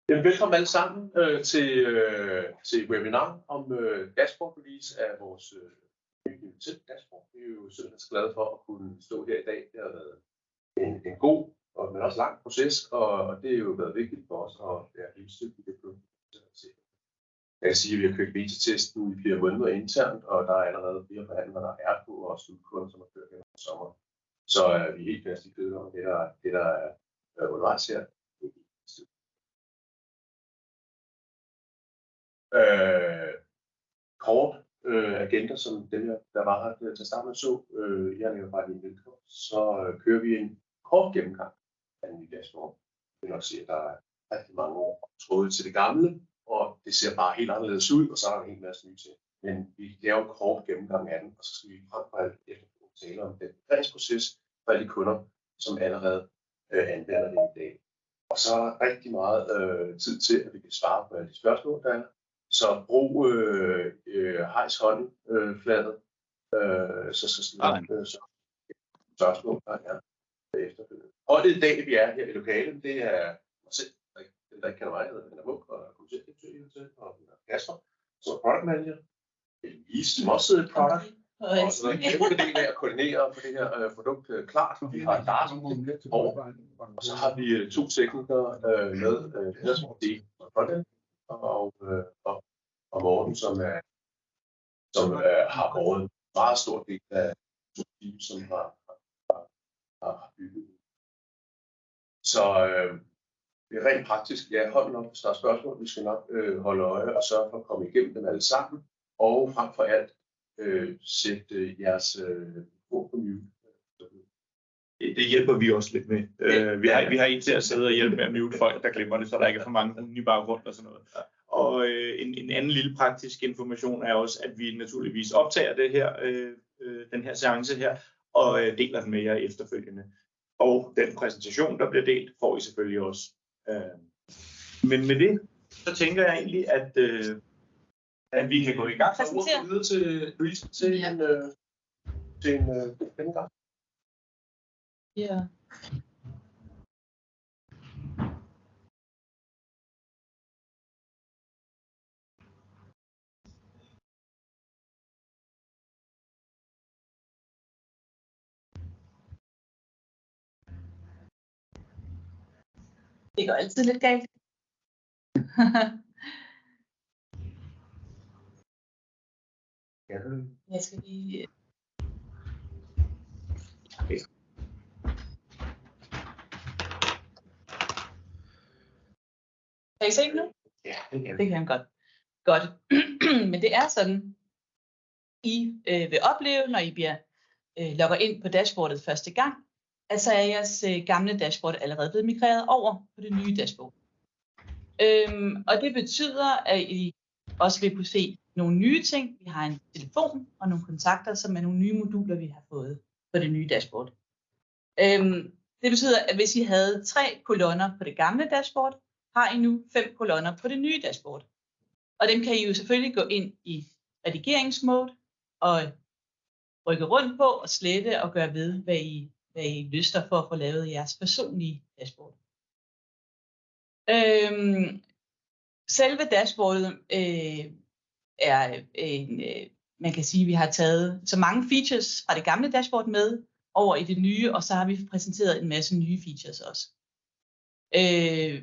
Velkommen alle sammen til webinar om dashboard release af vores nye dashboard. Vi er jo simpelthen glade for at kunne stå her i dag. Det har været en god men også lang proces, og det er jo været vigtigt for os at være helt stykket i det punkt. Jeg kan sige, at vi har kørt beta-test nu i 4 måneder internt, og der er allerede 4 forhandlere, der er på, og slutkunder, som har kørt gennem sommer. Så er vi helt fast i kødet om det, der er undervejs her. Kort agenda, som dem, der var her til starten så, jeg nævner bare lige velkommen, så kører vi en kort gennemgang af den nye dashboard. Vi vil nok se, at der er rigtig mange år tråde til det gamle, og det ser bare helt anderledes ud, og så er der en hel masse nye ting. Men vi laver en kort gennemgang af den, og så skal vi frem for alt efterfølgende tale om den proces for alle de kunder, som allerede anvender det i dag. Og så er der rigtig meget tid til, at vi kan svare på alle de spørgsmål, der er. Så brug hejs hånden-fladet, så skal vi spørgsmål, der er efterfølgende. Og det dag, vi er her i lokalet, det er mig selv, der ikke kender mig, jeg hedder Peter Munk, og er kommunikationsdirektør, og Kasper, som er product manager. Elise, som også sidder i product, og så er der en kæmpe del af at koordinere på det her produkt klart. Vi har Lars over, og så har vi 2 teknikere med, der som det er og Morten, som har båret en meget stor del af team, som har bygget. Så det er rent praktisk. Ja, hånden op, hvis der er spørgsmål. Vi skal nok holde øje og sørge for at komme igennem dem alle sammen. Og frem for alt, sætte jeres ord på mute. Det hjælper vi også lidt med. Vi har en til at sidde og hjælpe med at mute folk, der glemmer det, så der ikke er for mange nye baggrund og sådan noget. Og en anden lille praktisk information er også, at vi naturligvis optager det her, den her seance her, og deler den med jer efterfølgende. Og den præsentation, der bliver delt, får I selvfølgelig også. Men med det, så tænker jeg egentlig, at vi kan gå i gang. Så gå videre til Louise til en gennemgang. Ja. Det går altid lidt galt. Jeg skal lige... Okay. Kan I se det nu? Ja, det kan han godt. Godt. Men det er sådan, I vil opleve, når I bliver logger ind på dashboardet første gang, at så er jeres gamle dashboard allerede blevet migreret over på det nye dashboard. Og det betyder, at I også vil kunne se nogle nye ting. Vi har en telefon og nogle kontakter, som er nogle nye moduler, vi har fået på det nye dashboard. Det betyder, at hvis I havde 3 kolonner på det gamle dashboard, har I nu 5 kolonner på det nye dashboard. Og dem kan I jo selvfølgelig gå ind i redigeringsmode og rykke rundt på og slette og gøre ved, hvad I lyster for at få lavet jeres personlige dashboard. Selve dashboardet er man kan sige, at vi har taget så mange features fra det gamle dashboard med over i det nye, og så har vi præsenteret en masse nye features også.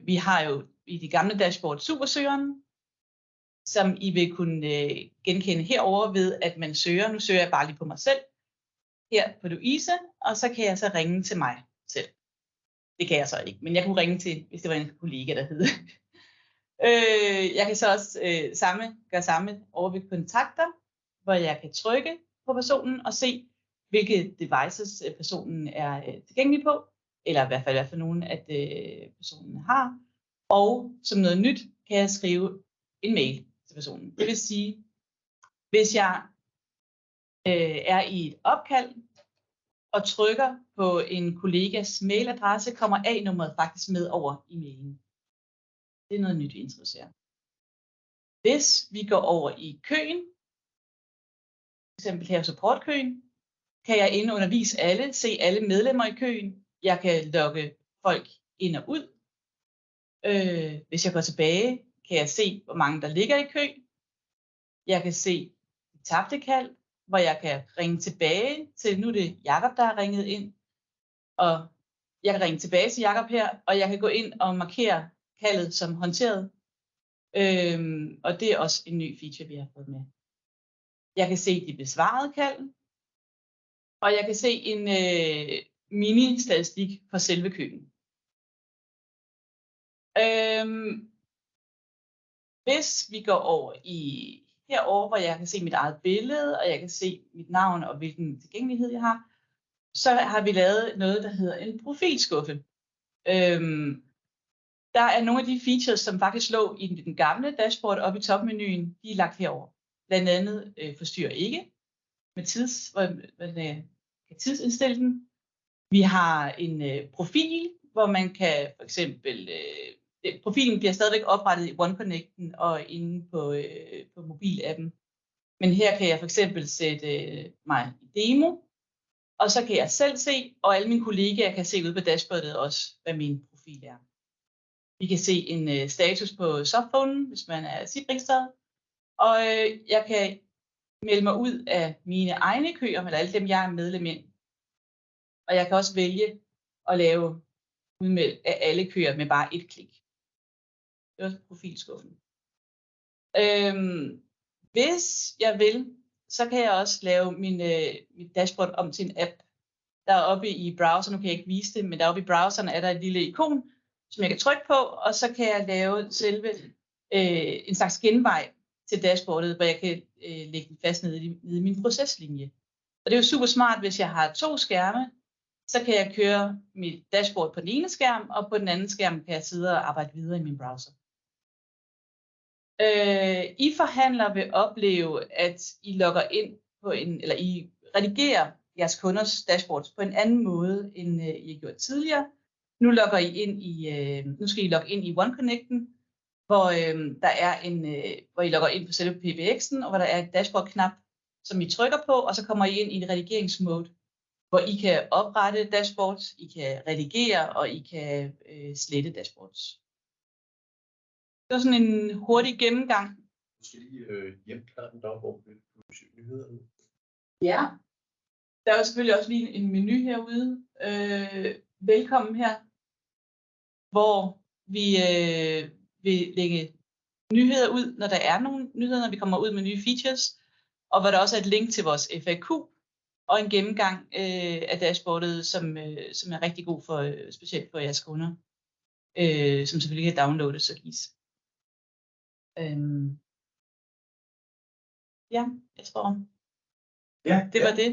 Vi har jo i det gamle dashboard supersøgeren, som I vil kunne genkende herover ved, at man søger. Nu søger jeg bare lige på mig selv her på Louise, og så kan jeg så ringe til mig selv. Det kan jeg så ikke, men jeg kunne ringe til, hvis det var en kollega, der hed. Jeg kan så også gøre samme over ved kontakter, hvor jeg kan trykke på personen og se, hvilke devices personen er tilgængelig på, eller i hvert fald hvad for nogen, at personen har. Og som noget nyt kan jeg skrive en mail til personen. Det vil sige, hvis jeg er i et opkald og trykker på en kollegas mailadresse, kommer A-nummeret faktisk med over i mailen. Det er noget nyt, vi introducerer. Hvis vi går over i køen, f.eks. her supportkøen, kan jeg inde undervise alle, se alle medlemmer i køen. Jeg kan logge folk ind og ud. Hvis jeg går tilbage, kan jeg se, hvor mange der ligger i kø. Jeg kan se de tabte kald, hvor jeg kan ringe tilbage til, nu er det Jakob, der har ringet ind, og jeg kan ringe tilbage til Jakob her, og jeg kan gå ind og markere kaldet som håndteret. Og det er også en ny feature, vi har fået med. Jeg kan se de besvarede kald, og jeg kan se en mini-statistik for selve køen. Hvis vi går over i herover, hvor jeg kan se mit eget billede, og jeg kan se mit navn og hvilken tilgængelighed jeg har, så har vi lavet noget, der hedder en profilskuffe. Der er nogle af de features, som faktisk lå i den gamle dashboard oppe i topmenuen, de er lagt herover. Blandt andet forstyrrer ikke med tidsindstille den. Vi har en profil, hvor man kan for eksempel profilen bliver stadigvæk oprettet i OneConnecten og inde på mobilappen. Men her kan jeg for eksempel sætte mig i demo, og så kan jeg selv se, og alle mine kollegaer kan se ude på dashboardet også, hvad min profil er. Vi kan se en status på softphonen, hvis man er SIP-registreret, og jeg kan melde mig ud af mine egne køer, eller alle dem, jeg er medlem i. Og jeg kan også vælge at lave udmeld af alle køer med bare et klik. Det er profilskuffen. Hvis jeg vil, så kan jeg også lave mit dashboard om til en app. Der er oppe i browseren, nu kan jeg ikke vise det, men deroppe i browseren er der et lille ikon, som jeg kan trykke på, og så kan jeg lave selve en slags genvej til dashboardet, hvor jeg kan lægge den fast nede i min proceslinje. Og det er jo super smart, hvis jeg har 2 skærme, så kan jeg køre mit dashboard på den ene skærm, og på den anden skærm kan jeg sidde og arbejde videre i min browser. I forhandlere vil opleve, at I logger ind på eller I redigerer jeres kunders dashboards på en anden måde, end I har gjort tidligere. Nu skal I logge ind i OneConnecten, hvor hvor I logger ind på selve PBX'en, og hvor der er et dashboard-knap, som I trykker på, og så kommer I ind i et redigeringsmode, hvor I kan oprette dashboards, I kan redigere, og I kan slette dashboards. Det var sådan en hurtig gennemgang. Du skal lige hjemklare den deroppe, hvor vi nyhederne. Ja, der er selvfølgelig også lige en menu herude. Velkommen her, hvor vi vil lægge nyheder ud, når der er nogle nyheder, når vi kommer ud med nye features, og hvor der også er et link til vores FAQ, og en gennemgang af dashboardet, som er rigtig god for specielt for jeres kunder, som selvfølgelig kan downloades og gives. Ja, jeg tror. Ja, det var det.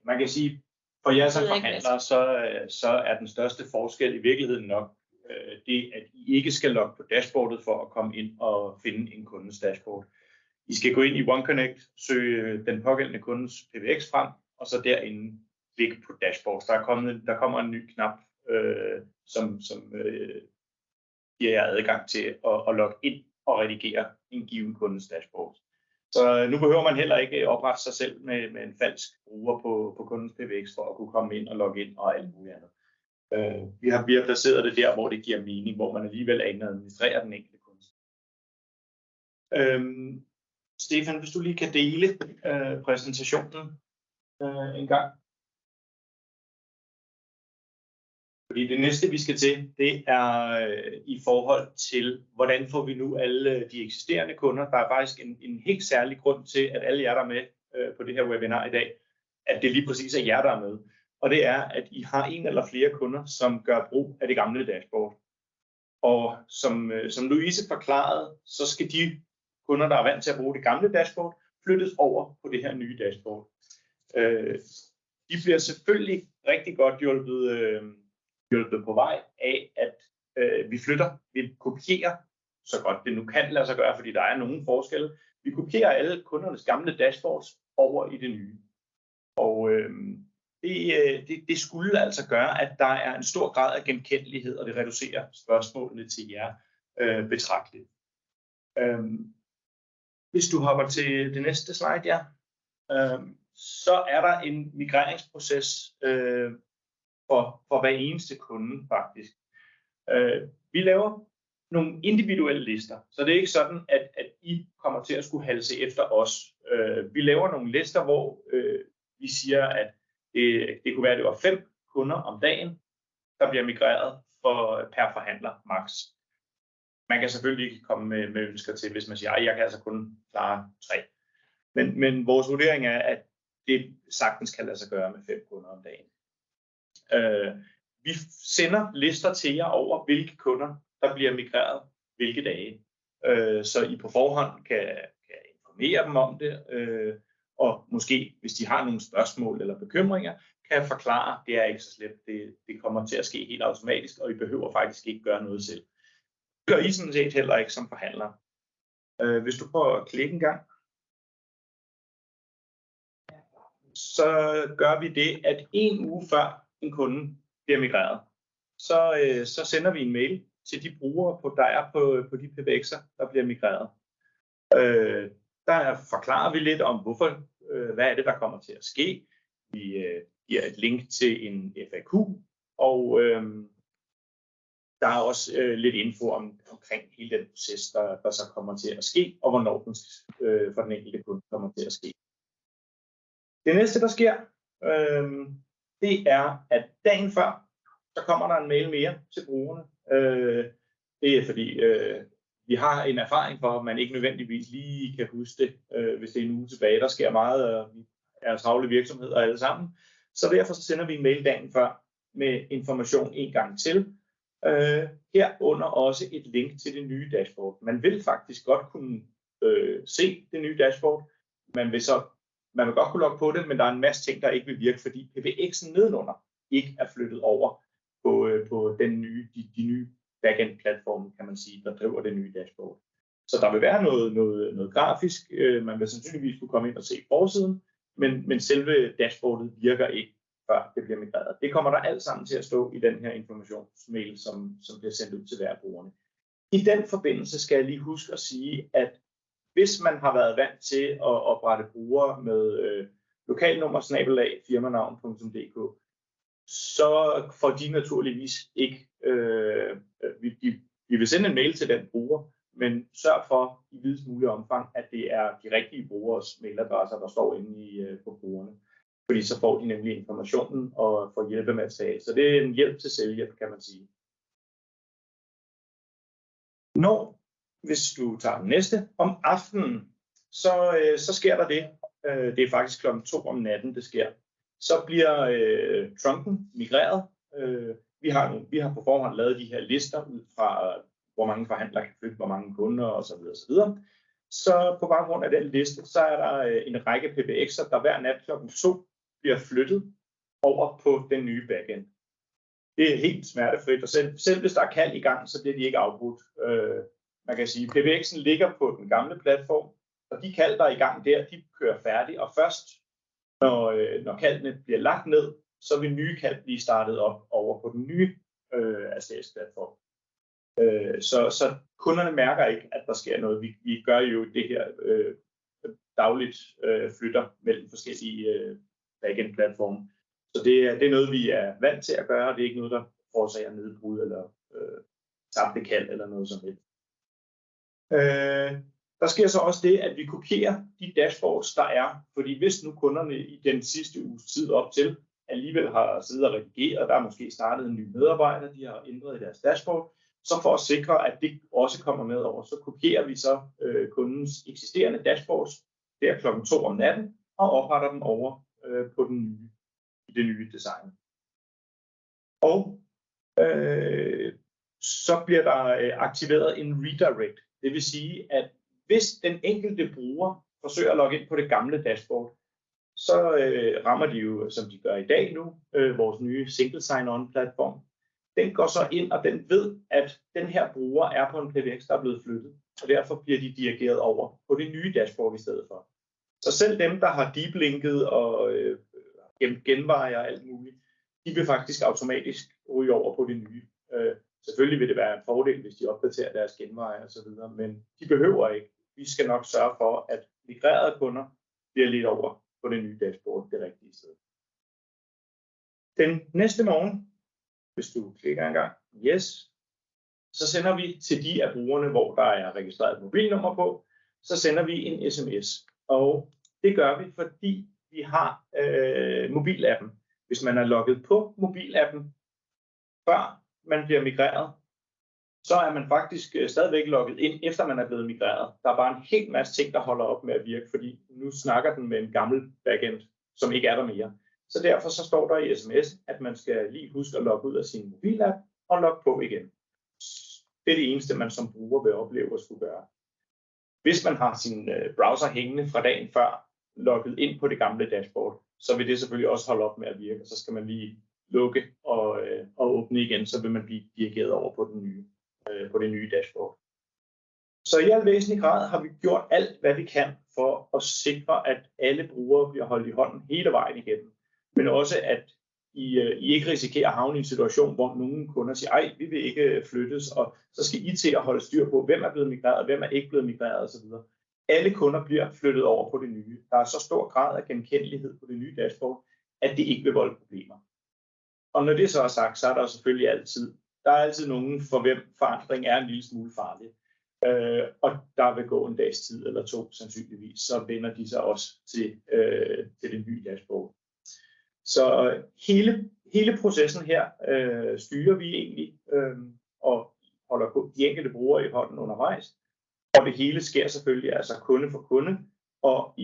Man kan sige, for jer som forhandlere, så er den største forskel i virkeligheden nok det, at I ikke skal logge på dashboardet for at komme ind og finde en kundes dashboard. I skal gå ind i OneConnect, søge den pågældende kundes PBX frem, og så derinde klikke på dashboard. Der kommer en ny knap, som giver jer adgang til at logge ind og redigere en given kundes dashboard. Så nu behøver man heller ikke oprette sig selv med en falsk bruger på kundens PBX for at kunne komme ind og logge ind og alt muligt andet. Vi har placeret det der, hvor det giver mening, hvor man alligevel er inde og administrerer den enkelte kunde. Stefan, hvis du lige kan dele præsentationen en gang. Fordi det næste, vi skal til, det er i forhold til, hvordan får vi nu alle de eksisterende kunder. Der er faktisk en helt særlig grund til, at alle jer, der er med på det her webinar i dag, at det lige præcis er jer, der er med. Og det er, at I har en eller flere kunder, som gør brug af det gamle dashboard. Og som Louise forklarede, så skal de kunder, der er vant til at bruge det gamle dashboard, flyttes over på det her nye dashboard. De bliver selvfølgelig rigtig godt hjulpet på vej af, at vi kopierer så godt det nu kan lade sig gøre, fordi der er nogle forskelle. Vi kopierer alle kundernes gamle dashboards over i det nye. Og det skulle altså gøre, at der er en stor grad af genkendelighed, og det reducerer spørgsmålene til jer betragteligt. Hvis du hopper til det næste slide, ja, så er der en migreringsproces for hver eneste kunde faktisk. Vi laver nogle individuelle lister, så det er ikke sådan, at I kommer til at skulle halse efter os. Vi laver nogle lister, hvor vi siger, at det kunne være, at det var 5 kunder om dagen, der bliver migreret per forhandler max. Man kan selvfølgelig ikke komme med ønsker til, hvis man siger, at jeg kan altså kun klare 3. Men vores vurdering er, at det sagtens kan lade sig gøre med 5 kunder om dagen. Vi sender lister til jer over, hvilke kunder, der bliver migreret hvilke dage. Så I på forhånd kan informere dem om det, og måske, hvis de har nogle spørgsmål eller bekymringer, kan forklare, at det er ikke så slemt. Det kommer til at ske helt automatisk, og I behøver faktisk ikke gøre noget selv. Det gør I sådan set heller ikke som forhandler. Hvis du prøver at klikke en gang, så gør vi det, at 1 uge før en kunde bliver migreret, så sender vi en mail til de brugere, der er på de PBX'er, der bliver migreret. Der forklarer vi lidt om, hvad er det, der kommer til at ske. Vi giver et link til en FAQ, og der er også lidt info omkring hele den proces, der så kommer til at ske, og hvornår den for den enkelte kunde kommer til at ske. Det næste, der sker, det er, at dagen før, så kommer der en mail mere til brugerne. Det er fordi, vi har en erfaring for, at man ikke nødvendigvis lige kan huske det, hvis det er en uge tilbage. Der sker meget, og vi er travle virksomheder alle sammen. Så derfor så sender vi en mail dagen før med information en gang til. Herunder også et link til det nye dashboard. Man vil faktisk godt kunne se det nye dashboard. Man vil godt kunne logge på det, men der er en masse ting, der ikke vil virke, fordi PBX'en nedenunder ikke er flyttet over på de nye backend-platforme, kan man sige, der driver det nye dashboard. Så der vil være noget grafisk. Man vil sandsynligvis kunne komme ind og se forsiden, men selve dashboardet virker ikke, før det bliver migreret. Det kommer der alt sammen til at stå i den her informationsmail, som bliver sendt ud til hver brugerne. I den forbindelse skal jeg lige huske at sige, at hvis man har været vant til at oprette brugere med lokalnummer @firmanavn.dk, så får de naturligvis ikke, vi vil sende en mail til den bruger, men sørg for i videst mulig omfang, at det er de rigtige brugeres mailadresser, der står inde på brugerne. Fordi så får de nemlig informationen og får hjælpemateriale. Så det er en hjælp til selvhjælp, kan man sige. Hvis du tager den næste, om aftenen, så sker der det. Det er faktisk klokken 2 om natten, det sker. Så bliver trunken migreret. Vi har på forhånd lavet de her lister ud fra, hvor mange forhandlere kan flytte, hvor mange kunder osv. Så på baggrund af den liste, så er der en række PBX'er, der hver nat klokken 2 bliver flyttet over på den nye backend. Det er helt smertefrit, og selv hvis der er kald i gang, så bliver de ikke afbrudt. Man kan sige, at PBX'en ligger på den gamle platform, og de kald, der er i gang der, de kører færdigt, og først når kaldene bliver lagt ned, så vil nye kald blive startet op over på den nye ASTS-platform. Så kunderne mærker ikke, at der sker noget. Vi gør jo det her dagligt, flytter mellem forskellige backend-platforme. Så det er noget, vi er vant til at gøre, og det er ikke noget, der forårsager nedbrud eller tabte kald eller noget som helst. Der sker så også det, at vi kopierer de dashboards, der er, fordi hvis nu kunderne i den sidste uges tid op til alligevel har siddet og redigeret, der er måske startet en ny medarbejder, de har ændret i deres dashboard, så for at sikre, at det også kommer med over, så kopierer vi så kundens eksisterende dashboards der klokken 2 om natten og opretter dem over på det nye design. Og så bliver der aktiveret en redirect. Det vil sige, at hvis den enkelte bruger forsøger at logge ind på det gamle dashboard, så rammer de jo, som de gør i dag nu, vores nye single sign-on platform. Den går så ind, og den ved, at den her bruger er på en PBX, der er blevet flyttet, og derfor bliver de dirigeret over på det nye dashboard i stedet for. Så selv dem, der har deep linket og genveje og alt muligt, de vil faktisk automatisk ryge over på det nye. Selvfølgelig vil det være en fordel, hvis de opdaterer deres genveje og så videre, men de behøver ikke. Vi skal nok sørge for, at migrerede kunder bliver lidt over på det nye dashboard det rigtige sted. Den næste morgen, hvis du klikker en gang, yes, så sender vi til de af brugerne, hvor der er registreret mobilnummer på, så sender vi en sms. Og det gør vi, fordi vi har mobilappen. Hvis man er logget på mobilappen, før man bliver migreret, så er man faktisk stadigvæk logget ind, efter man er blevet migreret. Der er bare en hel masse ting, der holder op med at virke, fordi nu snakker den med en gammel backend, som ikke er der mere. Så derfor så står der i sms, at man skal lige huske at logge ud af sin mobilapp og logge på igen. Det er det eneste, man som bruger vil opleve at skulle gøre. Hvis man har sin browser hængende fra dagen før, logget ind på det gamle dashboard, så vil det selvfølgelig også holde op med at virke. Så skal man lige lukke og åbne igen, så vil man blive dirigeret over på det nye dashboard. Så i al væsentlig grad har vi gjort alt, hvad vi kan for at sikre, at alle brugere bliver holdt i hånden hele vejen igennem. Men også, at I ikke risikerer at havne i en situation, hvor nogle kunder siger, ej, vi vil ikke flyttes, og så skal I til at holde styr på, hvem er blevet migreret, hvem er ikke blevet migreret osv. Alle kunder bliver flyttet over på det nye. Der er så stor grad af genkendelighed på det nye dashboard, at det ikke vil volde problemer. Og når det så er sagt, så er der selvfølgelig der er altid nogen, for hvem forandring er en lille smule farlig. Og der vil gå en dags tid eller to sandsynligvis, så vender de sig også til det nye dashboard. Så hele processen her styrer vi egentlig og holder de enkelte brugere i hånden undervejs. Og det hele sker selvfølgelig altså kunde for kunde og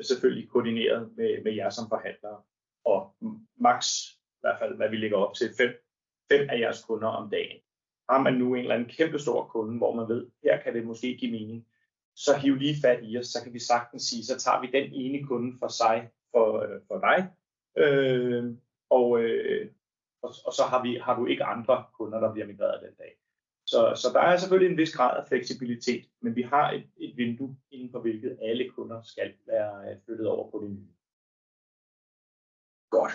selvfølgelig koordineret med jer som forhandlere. Og maks i hvert fald, hvad vi lægger op til, 5 af jeres kunder om dagen. Har man nu en eller anden kæmpe stor kunde, hvor man ved, her kan det måske give mening, så hiv lige fat i os, så kan vi sagtens sige, så tager vi den ene kunde for sig for dig, og så har du ikke andre kunder, der bliver migreret den dag. Så der er selvfølgelig en vis grad af fleksibilitet, men vi har et vindue, inden for hvilket alle kunder skal være flyttet over på det nye. Godt.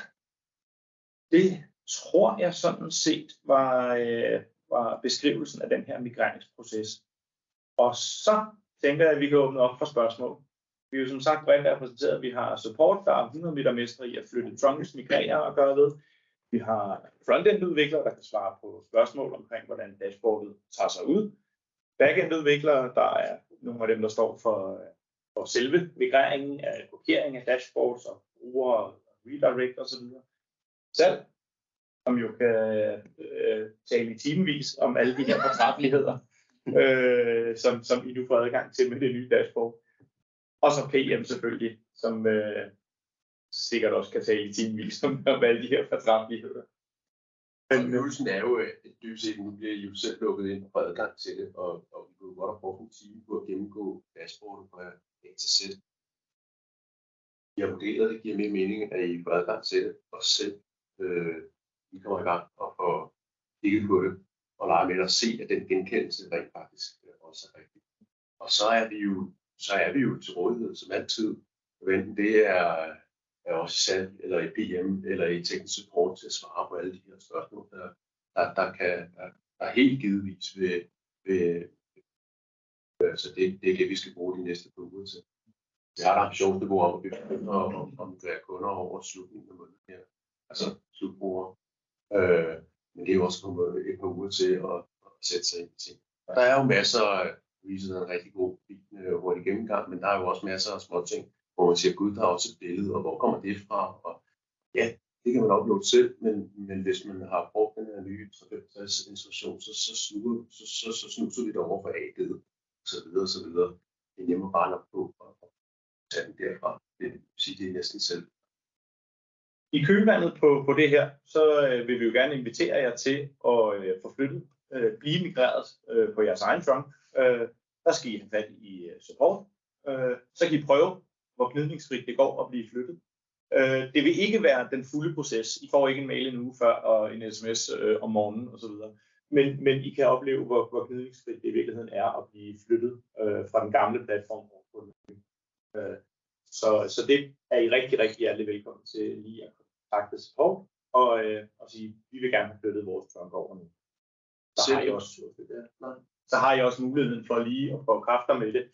Det tror jeg sådan set var beskrivelsen af den her migreringsproces. Og så tænker jeg, at vi kan åbne op for spørgsmål. Vi er jo som sagt bredt repræsenteret. Vi har support, der er 100 meter mestre i at flytte trunks, migrere og gøre ved. Vi har frontend-udviklere, der kan svare på spørgsmål omkring, hvordan dashboardet tager sig ud. Backend-udviklere, der er nogle af dem, der står for selve migreringen af blokering af dashboards og brugere, redirect osv. Selv, som jo kan tale i timevis om alle de her fortræffeligheder, som I nu får adgang til med det nye dashboard. Og så PM selvfølgelig, som sikkert også kan tale i timevis om alle de her fortræffeligheder. Men øvelsen er jo, at dybest set nu bliver I jo selv lukket ind og får adgang til det, og vi kunne godt have brugt en time på at gennemgå dashboardet fra A til Z. I har vurderet, at det giver mere mening, at I får adgang til det, og selv vi kommer i gang og får kigget på det, og lege med at se, at den genkendelse rent faktisk også er rigtig. Og så er vi jo til rådighed som altid, enten det er også i salg, eller i PM, eller i teknisk support til at svare på alle de her spørgsmål, der helt givetvis vil så det er det, vi skal bruge de næste par uger til. Vi har et ambitionsniveau om, at vi begynder at migrere kunder over slutningen af måneden her, altså slutbrugere. Men det er jo også et par uger til at sætte sig ind i ting. Der er jo masser af en rigtig god hurtig gennemgang, men der er jo også masser af små ting, hvor man siger, gud, der er også et billede, og hvor kommer det fra? Og ja, det kan man uploade selv, men hvis man har brugt den her nye 365 installation, så snuser vi det over for AD'et, og så videre. Det er nemmere bare nok på og tage den derfra. Det er næsten selv. I kølvandet på det her, så vil vi jo gerne invitere jer til at få flyttet, blive migreret på jeres egen trunk. Der skal I have fat i support. Så kan I prøve, hvor gnidningsfrit det går at blive flyttet. Det vil ikke være den fulde proces. I får ikke en mail en uge før og en sms om morgenen osv. Men I kan opleve, hvor gnidningsfrit det i virkeligheden er at blive flyttet fra den gamle platform over på den nye. Så det er I rigtig, rigtig hjertelig velkommen til lige at kontakte support og sige, vi vil gerne have flyttet vores trunk over nu. Så har I også muligheden for lige at få kræfter med det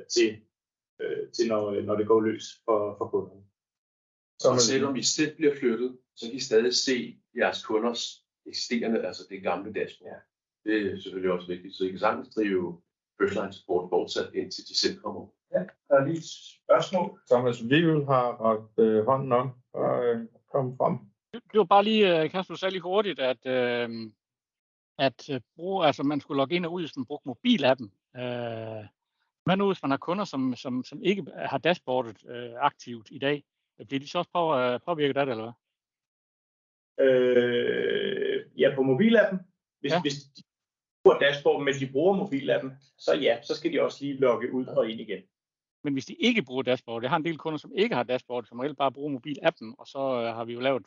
til når det går løs for kunderne. Og selvom I selv bliver flyttet, så kan I stadig se jeres kunders eksisterende, altså det gamle dashboard. Ja. Det er selvfølgelig også vigtigt, så I kan sagtens drive first line support fortsat, indtil de selv kommer. Ja, der er lige et spørgsmål. Thomas Livel har rakt hånden op og kommet frem. Det var bare lige, Kasper, du sagde lige hurtigt, at man skulle logge ind og ud, hvis man brugte mobilappen. Men nu, hvis man har kunder, som ikke har dashboardet aktivt i dag, bliver de så også påvirket af det, eller hvad? Ja, på mobilappen. Hvis de bruger dashboarden, men de bruger mobilappen, så skal de også lige logge ud og ind igen. Men hvis de ikke bruger dashboard, jeg har en del kunder, som ikke har dashboard, som reelt bare bruger mobilappen, og så har vi jo lavet...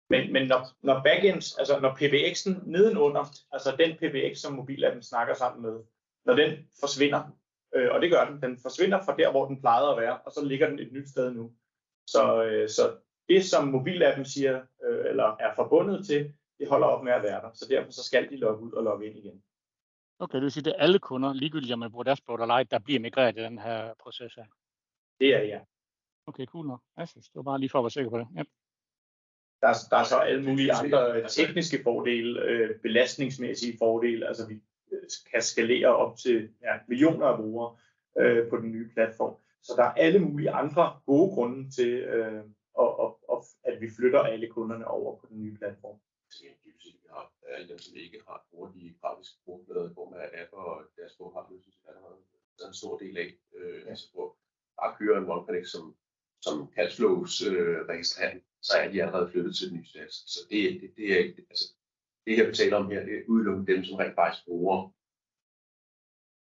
Men når backends, altså når PBX'en nedenunder, altså den PBX, som mobilappen snakker sammen med, når den forsvinder, og det gør den forsvinder fra der, hvor den plejede at være, og så ligger den et nyt sted nu. Så det, som mobilappen siger, eller er forbundet til, det holder op med at være der. Så derfor så skal de logge ud og logge ind igen. Okay, det vil sige, at det er alle kunder, ligegyldigt om man bruger dashboard eller ej, der bliver migreret i den her proces her. Det er ja. Okay, cool nok. Altså, det var bare lige for at være sikker på det. Ja. Der er så alle mulige andre tekniske fordele, belastningsmæssige fordele. Altså vi kan skalere op til millioner af brugere på den nye platform. Så der er alle mulige andre gode grunde til, at vi flytter alle kunderne over på den nye platform. Vi har alle dem, som ikke har brugt de grafiske brugerflader i form af app og dashboard, har vi en stor del af. Altså hvor bare kører en OneConnect som cashflows registrering, så er de allerede flyttet til den nye stats. Så det er ikke, altså det jeg betaler om her, det er udelukkende dem, som rent faktisk bruger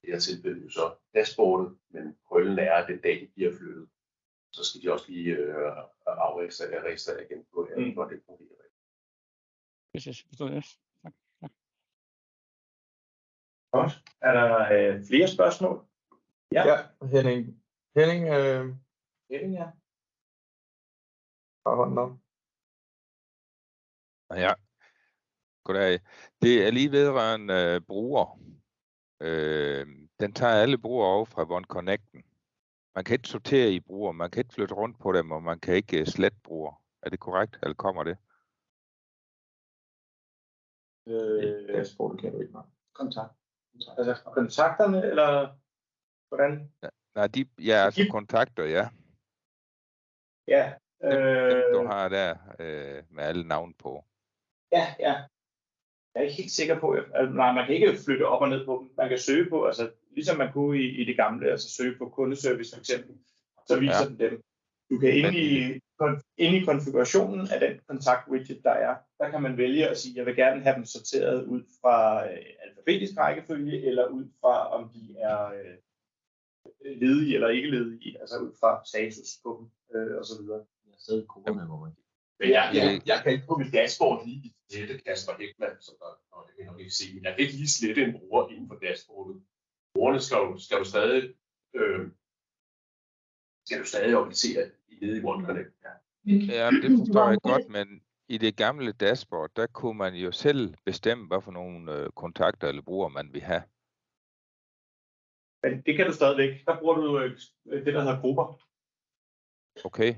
det her tilfælde jo så dashboardet, men krøllen er, at den dag de bliver flyttet, så skal de også lige afregistrere igen på det, hvor det fungerer. Yes, forstår jeg. Tak. Godt. Er der flere spørgsmål? Ja, Henning, ja. Har hånden op. Ja, goddag. Det er lige vedrørende bruger. Den tager alle brugere over fra OneConnecten. Man kan ikke sortere i brugere, man kan ikke flytte rundt på dem, og man kan ikke slette brugere. Er det korrekt, eller kommer det? Dashboard kan du ikke nok. Kontakt. Altså kontakterne, eller hvordan? Nej, altså kontakter, ja. Ja. Dem, du har der med alle navn på. Ja. Jeg er ikke helt sikker på, man kan ikke flytte op og ned på dem. Man kan søge på, altså ligesom man kunne i det gamle, altså søge på kundeservice for eksempel, så viser den dem. Du kan inde i konfigurationen af den kontakt-widget, der kan man vælge at sige, at jeg vil gerne have dem sorteret ud fra alfabetisk rækkefølge, eller ud fra, om de er ledige eller ikke ledige, altså ud fra status på dem, og så videre. Jeg sidder i corona, hvor man... Men jeg kan ikke på mit dashboard lige slette Kasper Hækman, som der det kan nok ikke se, men jeg kan ikke lige slette en bruger inden for dashboardet. Brugerne skal du stadig organisere nede i OneConnect. Ja, det forstår jeg godt, men i det gamle dashboard, der kunne man jo selv bestemme, hvad for nogle kontakter eller brugere man vil have. Men det kan du stadigvæk. Der bruger du det, der hedder grupper. Okay.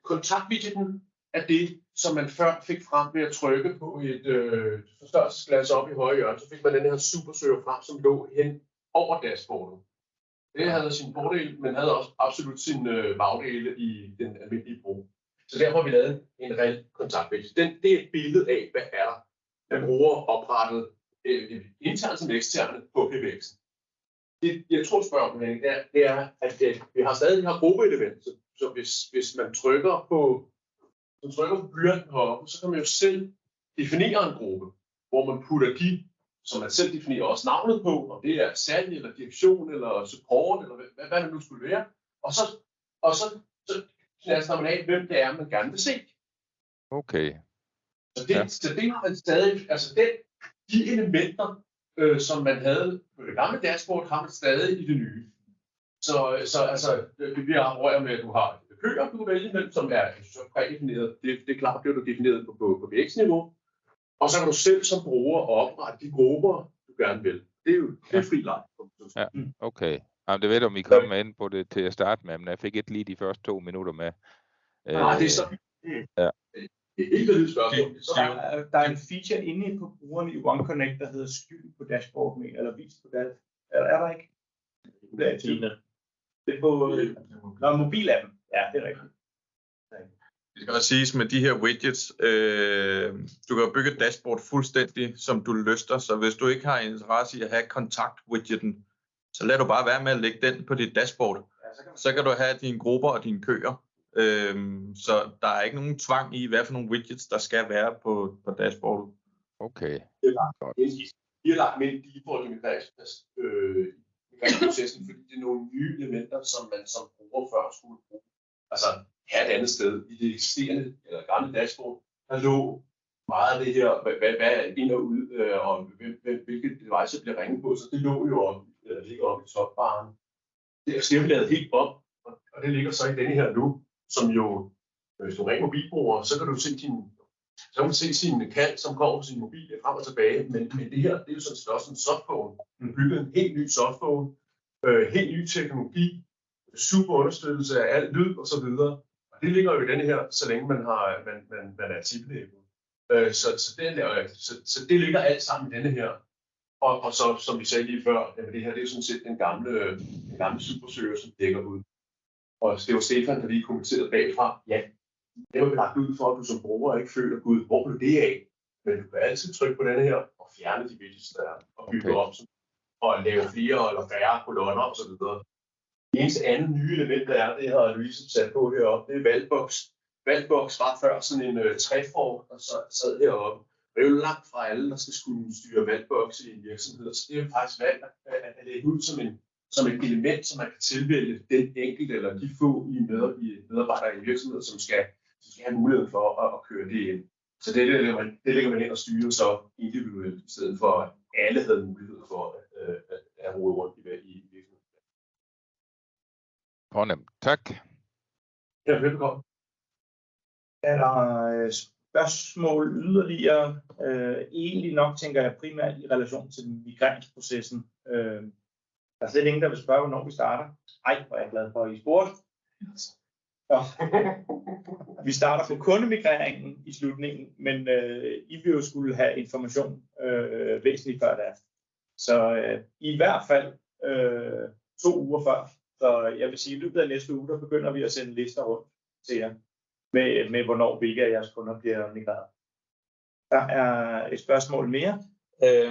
Kontaktwidgeten er det, som man før fik frem ved at trykke på et forstørrelsesglas op i højre hjørne. Så fik man den her supersøger frem, som lå hen over dashboardet. Det havde sin fordel, men havde også absolut sin bagdele i den almindelige brug. Så derfor har vi lavet en reel kontaktwidget. Det er et billede af, hvad er der, man bruger oprettet internt som eksterne på PBX'en. Det, jeg tror spørger om, det er, at vi har stadig de her gruppeelementer. Så hvis man trykker på blyanten heroppe, så kan man jo selv definere en gruppe, hvor man putter de, som man selv definerer også navnet på, om det er salg eller direktion eller support eller hvad det nu skulle være, og så knaster man af, hvem det er, man gerne vil se. Okay. Så det har man stadig, altså de elementer, som man havde på det gamle dashboard, har man stadig i det nye. Så altså, vi rører med, at du har køer, du kan vælge mellem, som er prædefineret. Det er klart, det du defineret på VX-niveau. Og så kan du selv som bruger oprette de grupper, du gerne vil. Det er jo fri leg. Ja, okay. Jamen, det ved du, om I kom med ind på det til at starte med, men jeg fik ikke lige de første 2 minutter med. Nej, det er så ja. Det er helt vildt spørgsmål. Der er en feature inde på brugeren i OneConnect, der hedder skjul på dashboard, eller vis på dashboard. Er der ikke? Det er Tina. Det er på mobilappen. Ja, det er rigtigt. Det skal også siges med de her widgets, du kan bygge et dashboard fuldstændig, som du lyster, så hvis du ikke har interesse i at have kontakt-widgeten, så lad du bare være med at lægge den på dit dashboard. Så kan du have dine grupper og dine køer. Så der er ikke nogen tvang i, hvad for nogle widgets, der skal være på dashboardet. Okay. Vi har lagt med en default migrationsprocessen, fordi det er nogle nye elementer, som man som bruger før skulle bruge. Altså her et andet sted i det eksisterende eller gamle dashboard, der lå meget af det her, hvad er ind og ud, og hvilke device bliver ringet på, så det lå jo ligger oppe i topbaren. Det er vi lavet helt op, og det ligger så i denne her nu, som jo, hvis du ringer mobilbruger, så kan du se sin kald, som kommer på sin mobil frem og tilbage, men det her, det er jo sådan set også en softphone. Man bygger en helt ny softphone, helt ny teknologi, super understøttelse af alt lyd og så videre. Og det ligger jo i denne her, så længe man er tiplæbet. Så det ligger alt sammen i denne her. Og så, som vi sagde lige før, det her det er sådan set den gamle supersøger, som dækker ud. Og det var Stefan, der lige kommenterede bagfra. Ja, det var lagt ud for, at du som bruger ikke føler, Gud, hvor blev det af? Men du kan altid trykke på denne her og fjerne de widgets der er, og bygge op og lave flere eller færre kolonner osv. Det eneste andet nye element, der er, det har Louise sat på heroppe, det er Valbox. Valbox var før sådan en træform, der sad heroppe. Det er jo langt fra alle, der skal skulle styre Valbox i en virksomhed, så det er jo faktisk valgt at lægge ud som et element, som man kan tilvælge den enkelte eller de få medarbejdere i virksomheden, som skal have mulighed for at køre det ind. Så det lægger man ind og styrer så individuelt, i stedet for at alle havde mulighed for at rode rundt i virksomheden. Fornemt. Tak. Ja, velbekomme. Er der spørgsmål yderligere? Egentlig nok tænker jeg primært i relation til migreringsprocessen. Der er slet ingen, der vil spørge, hvornår vi starter. Ej, hvor er jeg glad for, at I spurgte. Vi starter på kundemigreringen i slutningen, men I vil jo skulle have information væsentligt før det. Så i hvert fald 2 uger før. Så jeg vil sige, at i løbet af næste uge, der begynder vi at sende lister rundt til jer, med hvornår hvilke af jeres kunder bliver migreret. Der er et spørgsmål mere.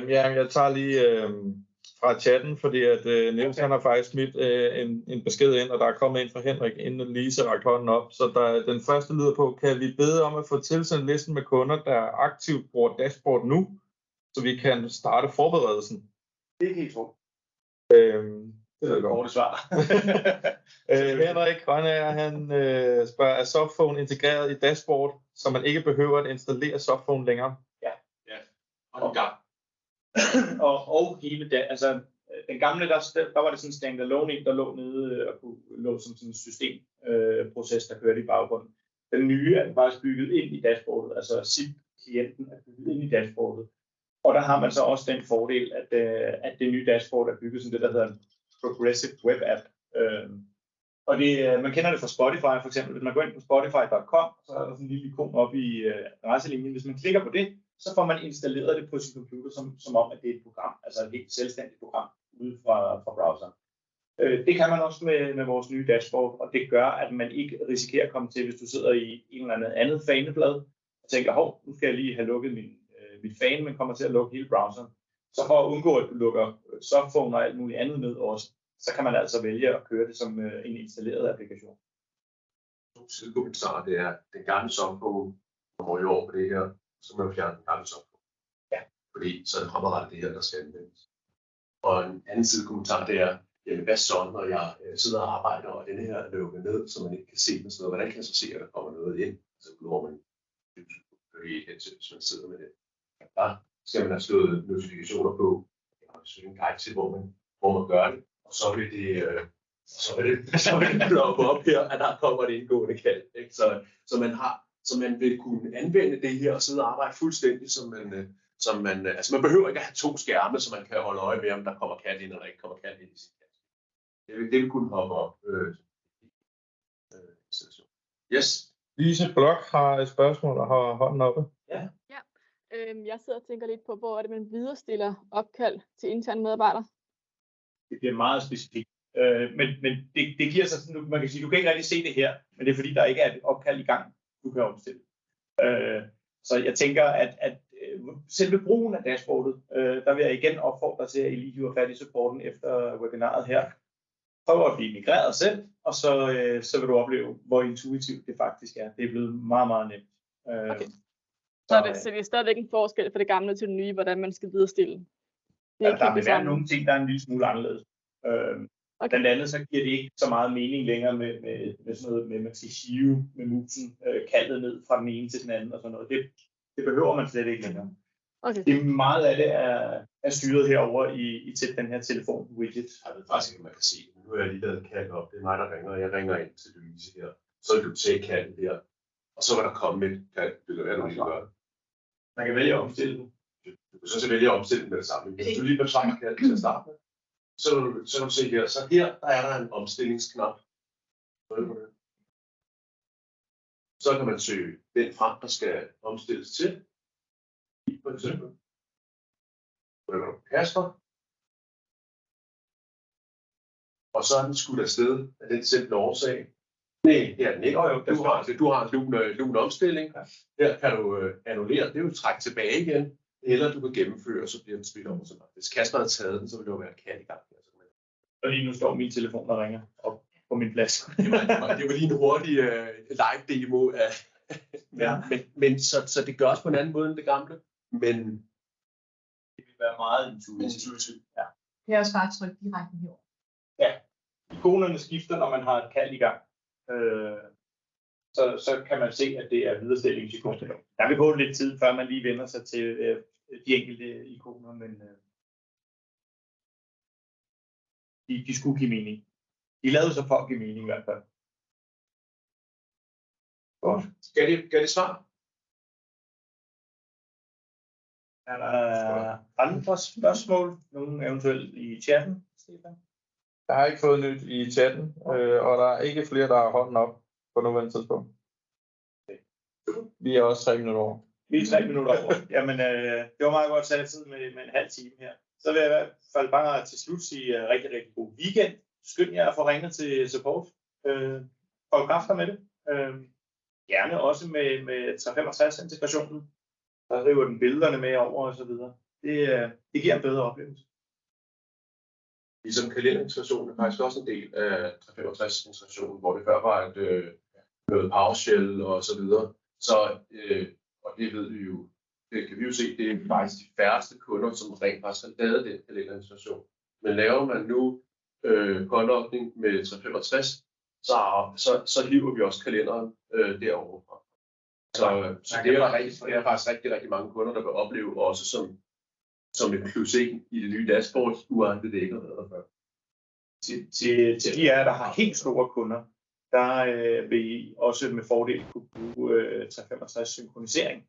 Jeg tager lige fra chatten, fordi at Niels han har faktisk smidt en besked ind, og der er kommet ind fra Henrik, inden Lise rakte hånden op. Så den første lyder på, kan vi bede om at få tilsendt listen med kunder, der aktivt bruger dashboard nu, så vi kan starte forberedelsen? Det er helt tro. Det er et korte svar. Henrik Grønager, han spørger, er Softphone integreret i dashboard, så man ikke behøver at installere Softphone længere? Ja. Og hele den gamle, der var det sådan en standalone en, der lå nede og lå som sådan en systemproces, der kørte i baggrunden. Den nye er faktisk bygget ind i dashboardet, altså SIP-klienten er bygget ind i dashboardet. Og der har man så også den fordel, at det nye dashboard er bygget som det, der hedder en Progressive Web App. Og man kender det fra Spotify for eksempel. Hvis man går ind på spotify.com, så er der sådan en lille ikon oppe i adresselinjen. Hvis man klikker på det, så får man installeret det på sin computer, som om, at det er et program, altså et helt selvstændigt program ude fra browseren. Det kan man også med vores nye dashboard, og det gør, at man ikke risikerer at komme til, hvis du sidder i en eller andet faneblad og tænker, nu skal jeg lige have lukket mit fane, men kommer til at lukke hele browseren. Så for at undgå, at du lukker Softphone og alt muligt andet ned også, så kan man altså vælge at køre det som en installeret applikation. Sidekommentarer, det er den gamle Softphone kommer i år på det her, så må jeg fjerne den gamle Softphone. Ja. Fordi så er det fremadrettet det her, der skal anvendes. Og en anden sidekommentar, det er, jamen hvad så, når jeg sidder og arbejder, og denne her er lukket ned, så man ikke kan se noget. Hvordan kan jeg så se, at der kommer noget ind? Så bruger man et headset, hvis man sidder med det. Der skal man have slået notifikationer på. Jeg har selvfølgelig en guide til, hvor man gør det. Og så vil det blokke op her, at der kommer et indgående kald. Ikke? Så man vil kunne anvende det her og sidde og arbejde fuldstændig, altså man behøver ikke at have 2 skærme, så man kan holde øje med, om der kommer kat ind, eller ikke kommer kat ind i sin kasse. Det vil kunne hoppe op. Yes. Lise Blok har et spørgsmål og har hånden oppe. Ja. Jeg sidder og tænker lidt på, hvor er det, man viderestiller opkald til interne medarbejdere? Det bliver meget specifikt. Men det giver sig sådan, man kan sige, du kan ikke rigtig se det her, men det er fordi, der ikke er et opkald i gang, du kan omstille. Så jeg tænker, at selve brugen af dashboardet, der vil jeg igen opfordre til, at I lige hiver fat i supporten efter webinaret her. Prøv at blive migreret selv, og så vil du opleve, hvor intuitivt det faktisk er. Det er blevet meget, meget nemt. Okay. Så det er stadigvæk en forskel fra det gamle til det nye, hvordan man skal viderestille. Der vil være nogle ting, der er en lille smule anderledes. Okay. Blandt andet så giver det ikke så meget mening længere med sådan noget med, man skal hive med musen kaldet ned fra den ene til den anden og sådan noget. Det behøver man slet ikke længere. Okay. Det meget af det er styret herover i til den her telefon-widget. Jeg ved faktisk ikke, man kan se det. Nu er jeg lige lavet kaldt op. Det er mig, der ringer, og jeg ringer ind til Louise her. Så vil du tage kaldet der, og så vil der komme et kald. Det kan være, du lige gør. Man kan vælge at omstille den. Du kan så vælge at omstille den med det samme. Hvis du lige betragter kaldet til at starte med, så kan du se her. Så her der er der en omstillingsknap. Så kan man søge den frem, der skal omstilles til. For eksempel. Kasper. Og så er den skudt afsted af den simple årsag. Nej, det er den ikke. Du har en lun omstilling. Her kan du annullere. Det er jo trække tilbage igen. Eller du kan gennemføre, så bliver den smidt over til mig. Hvis Kasper havde taget den, så ville det jo være kat i gang. Og lige nu står min telefon og ringer op på min plads. Det var lige en hurtig live demo af. Men så det gøres på en anden måde end det gamle. Men det vil være meget intuitivt. Ja. Det er også bare trykke direkte herover. Ja, ikonerne skifter, når man har et kald i gang. Så kan man se, at det er viderestillingsikoner. Der vil gå lidt tid, før man lige vender sig til de enkelte ikoner, men de skulle give mening. De lavede så for at give mening i hvert fald. Godt. Gav det svar? Er der andre spørgsmål? Nogen eventuelt i chatten, Stefan? Jeg har ikke fået nyt i chatten, og der er ikke flere, der har hånden op på nuværende tidspunkt. Vi er også 3 minutter over. Vi er 3 minutter over. Jamen, det var meget godt sat tid med en halv time her. Så vil jeg i hvert fald bare til slut sige rigtig, rigtig god weekend. Skynd jer at få ringet til support. Hold kræfter med det. Gerne også med 365-integrationen. Der river den billederne med over og så videre. Det giver en bedre oplevelse. Ligesom kalenderintegrationen er faktisk også en del af 365-integrationen, hvor det før var noget PowerShell og så videre. Så, og det ved vi jo, det kan vi jo se, det er faktisk de færreste kunder, som rent faktisk har lavet den kalenderintegration. Men laver man nu pålogning med 365, så hiver vi også kalenderen derovre fra. Så det er faktisk rigtig mange kunder, der vil opleve også som et plus 1 i det nye dashboard, uagtet det ikke har været der før. Til de jer, der har helt store kunder, der vil I også med fordel kunne bruge 365 synkronisering.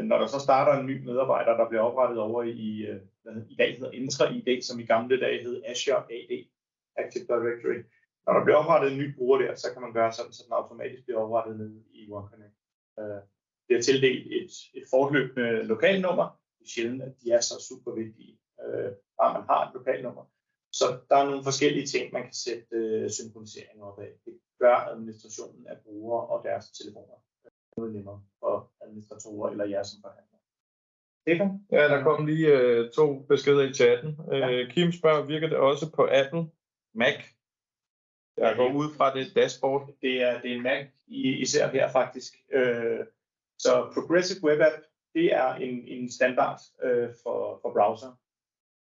Når der så starter en ny medarbejder, der bliver oprettet over i dag hedder Entra ID, som i gamle dage hed Azure AD, Active Directory. Når der bliver oprettet en ny bruger der, så kan man gøre sådan, så den automatisk bliver oprettet nede i OneConnect. Det er tildelt et fortløbende lokalnummer. Det er sjældent, at de er så super vigtige, bare man har et lokalnummer. Så der er nogle forskellige ting, man kan sætte synkronisering op af. Det gør administrationen af brugere og deres telefoner noget nemmere for administratorer eller jer som forhandler. Stefan? Ja, der kom lige 2 beskeder i chatten. Ja. Kim spørger, virker det også på appen Mac? Jeg går ud fra det dashboard. Det er en Mac, især her faktisk. Så Progressive Web App, det er en standard for browser.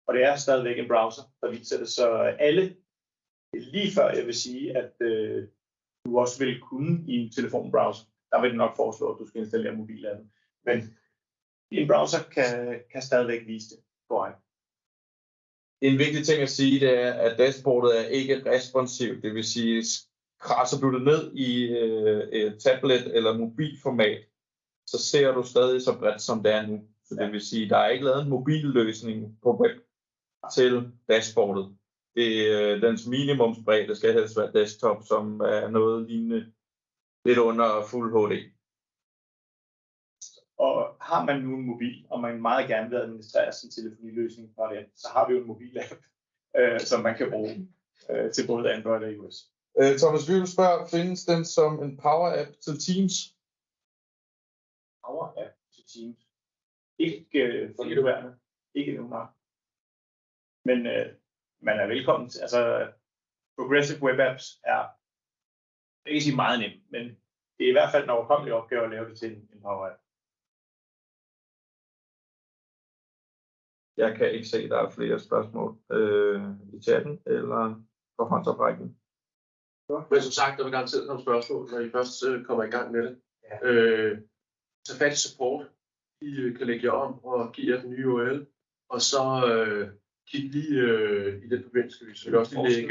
Og det er stadigvæk en browser, der viser det. Så alle, lige før jeg vil sige, at du også vil kunne i en telefonbrowser, der vil det nok foreslå, at du skal installere mobilappen. Men en browser kan stadigvæk vise det på vej. En vigtig ting at sige, det er, at dashboardet er ikke responsivt. Det vil sige, krasser du det ned i et tablet eller mobilformat, så ser du stadig så bredt, som det er nu. Så det vil sige, der er ikke lavet en mobilløsning på web til dashboardet. dens minimumsbredde skal helst være desktop, som er noget lignende lidt under Fuld HD. Og har man nu en mobil, og man meget gerne vil administrere sin telefoniløsning fra den, så har vi jo en mobil-app, som man kan bruge til både Android og iOS. Thomas Wivel spørger, findes den som en power-app til Teams? Power-app til Teams. Ikke for nuværende. Ikke nu, nej. Men man er velkommen til, altså Progressive Web Apps er, jeg kan ikke sige meget nemt, men det er i hvert fald en overkommelig opgave at lave det til en power-app. Jeg kan ikke se, at der er flere spørgsmål i chatten eller på håndsoprækningen. Men som sagt, der vil garanteret komme spørgsmål, når I først kommer i gang med det. Ja. Tag fat i support. I kan lægge jer om og give jer den nye URL. Og så kig lige i den forbindelse. Vi skal også lige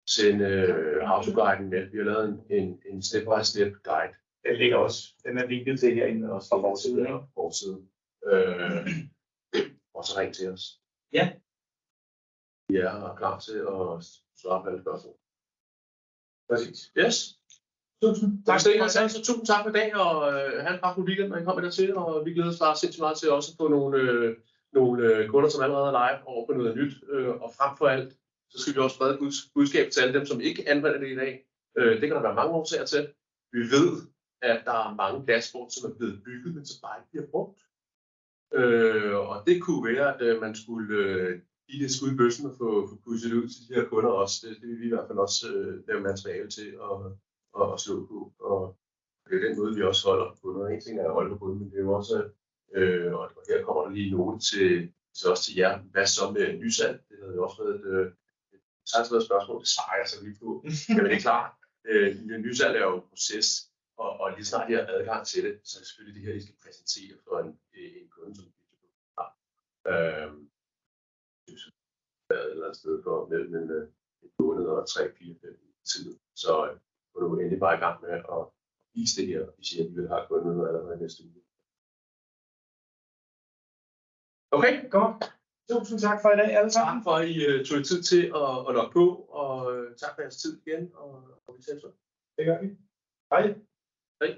sende autoguiden med. Vi har lavet en step-by-step guide. Den ligger også. Den er linket til herinde også fra forsiden. Og så ring til os. Ja. Vi er her klar til at svare på alle spørgsmål. Præcis. Yes. Tusind tak skal I have. Så tusind tak for i dag, og have en god weekend, når I kommer dertil. Og vi glæder os bare sindssygt meget til også at få nogle kunder, som allerede er live, over på noget nyt. Og frem for alt, så skal vi også sprede budskab til alle dem, som ikke anvender det i dag. Det kan der være mange årsager til. Vi ved, at der er mange dashboards, som er blevet bygget, men som bare ikke bliver brugt. Og det kunne være, at man skulle give det skud i bøssen og få pushet ud til de her kunder også. Det vil vi i hvert fald også lave materiale til at slå på. Og det er den måde, vi også holder på kunder. En ting er at holde på kunder, men det er jo også, og her kommer der lige note til også til jer. Hvad så med nysalg? Det havde jo også været et spørgsmål. Det svarer jeg så lige på. Men det er klart, nysalg er jo en proces. Og lige snart jeg har adgang til det, så er det selvfølgelig det her, I skal præsentere for en kunde, som har været et eller andet sted for mellem en måned og 3-4-5 tid. Så får du endelig bare i gang med at vise det her, hvis I alligevel har kunnet noget allerede næste uge. Okay, godt. Tusind tak for i dag alle sammen. Tak for, at I tog tid til at logge på, og tak for jeres tid igen, og vi ses så. Det gør vi. Hej. Hej.